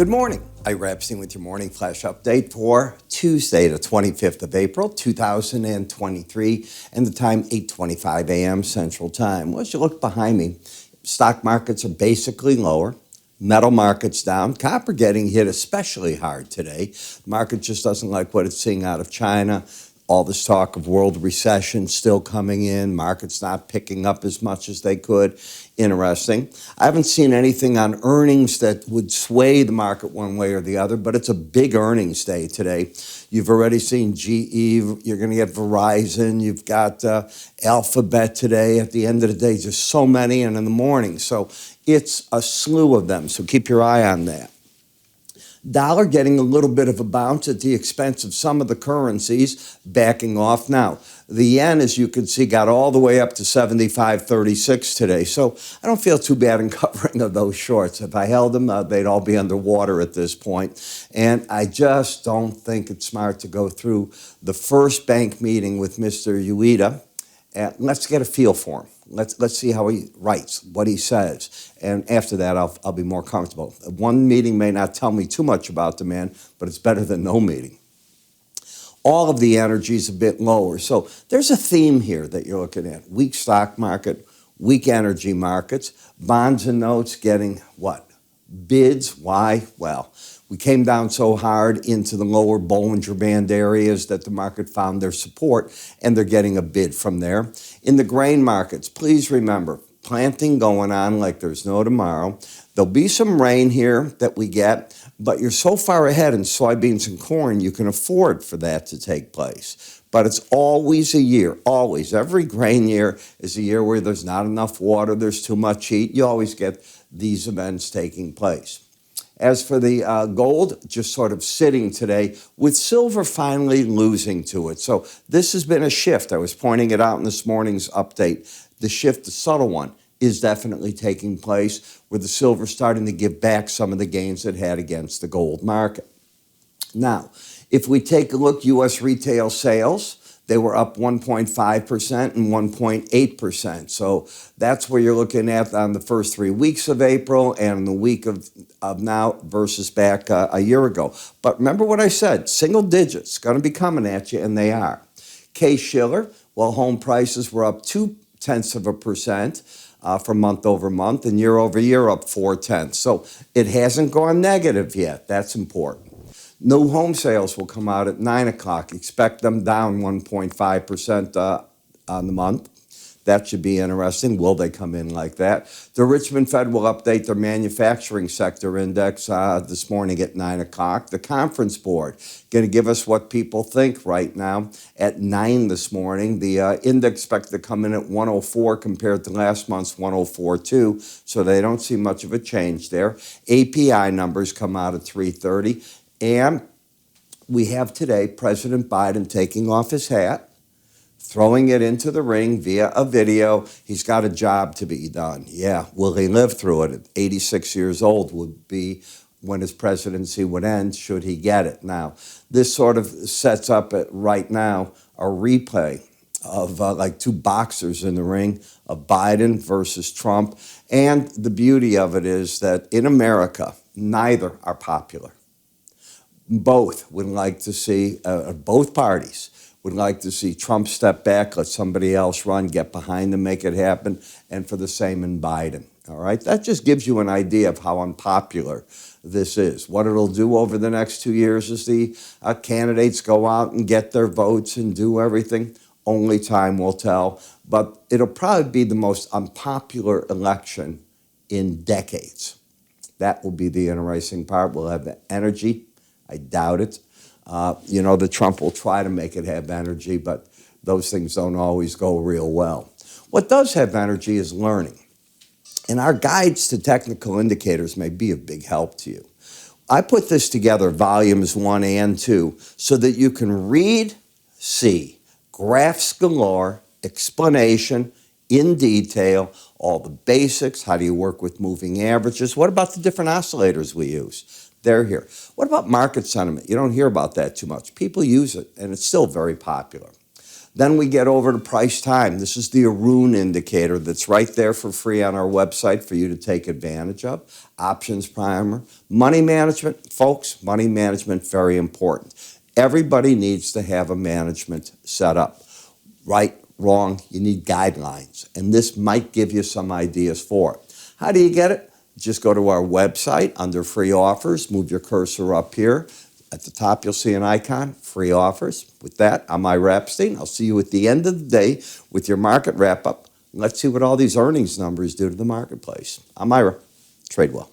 Good morning. Ira Epstein with your morning flash update for Tuesday, the 25th of April, 2023, and the time 8:25 a.m. Central Time. Well, as you look behind me, stock markets are basically lower. Metal markets down. Copper getting hit especially hard today. The market just doesn't like what it's seeing out of China. All this talk of world recession still coming in. Markets not picking up as much as they could. Interesting. I haven't seen anything on earnings that would sway the market one way or the other, but it's a big earnings day today. You've already seen GE. You're going to get Verizon. You've got Alphabet today. At the end of the day, just so many, and in the morning. So it's a slew of them. So keep your eye on that. Dollar getting a little bit of a bounce at the expense of some of the currencies backing off. Now, the yen, as you can see, got all the way up to 75.36 today. So I don't feel too bad in covering of those shorts. If I held them, they'd all be underwater at this point. And I just don't think it's smart to go through the first bank meeting with Mr. Ueda. And let's get a feel for him. Let's see how he writes, what he says. And after that, I'll be more comfortable. One meeting may not tell me too much about the man, but it's better than no meeting. All of the energy is a bit lower. So there's a theme here that you're looking at. Weak stock market, weak energy markets, bonds and notes getting what? Bids. Why? Well, we came down so hard into the lower Bollinger Band areas that the market found their support, and they're getting a bid from there. In the grain markets, please remember, planting going on like there's no tomorrow. There'll be some rain here that we get, but you're so far ahead in soybeans and corn, you can afford for that to take place. But it's always a year, always. Every grain year is a year where there's not enough water, there's too much heat. You always get these events taking place. As for the gold, just sort of sitting today, with silver finally losing to it. So this has been a shift. I was pointing it out in this morning's update. The shift, the subtle one, is definitely taking place, where the silver starting to give back some of the gains it had against the gold market. Now, if we take a look, U.S. retail sales, they were up 1.5% and 1.8%. So that's where you're looking at on the first 3 weeks of April and the week of now versus back a year ago. But remember what I said, single digits, going to be coming at you, and they are. Schiller, well, home prices were up 0.2% for month over month, and year over year up 0.4. So it hasn't gone negative yet. That's important. New home sales will come out at 9 o'clock. Expect them down 1.5% on the month. That should be interesting. Will they come in like that? The Richmond Fed will update their manufacturing sector index this morning at 9 o'clock. The Conference Board going to give us what people think right now at 9 this morning. The index expected to come in at 104 compared to last month's 104.2, so they don't see much of a change there. API numbers come out at 3:30. And we have today President Biden taking off his hat, throwing it into the ring via a video. He's got a job to be done. Yeah, will he live through it? At 86 years old would be when his presidency would end, should he get it. Now, this sort of sets up right now a replay of like two boxers in the ring of Biden versus Trump. And the beauty of it is that in America, neither are popular. Both would like to see, both parties would like to see Trump step back, let somebody else run, get behind him, make it happen, and for the same in Biden. All right, that just gives you an idea of how unpopular this is. What it'll do over the next 2 years as the candidates go out and get their votes and do everything, only time will tell. But it'll probably be the most unpopular election in decades. That will be the interesting part. We'll have the energy. I doubt it. The Trump will try to make it have energy, but those things don't always go real well. What does have energy is learning. And our guides to technical indicators may be of big help to you. I put this together, volumes 1 and 2, so that you can read, see, graphs galore, explanation in detail, all the basics. How do you work with moving averages? What about the different oscillators we use? They're here. What about market sentiment? You don't hear about that too much. People use it, and it's still very popular. Then we get over to price time. This is the Arun indicator that's right there for free on our website for you to take advantage of. Options primer. Money management, folks, money management, very important. Everybody needs to have a management set up. Right, wrong, you need guidelines. And this might give you some ideas for it. How do you get it? Just go to our website under free offers, move your cursor up here. At the top, you'll see an icon, free offers. With that, I'm Ira Epstein. I'll see you at the end of the day with your market wrap-up. Let's see what all these earnings numbers do to the marketplace. I'm Ira. Trade well.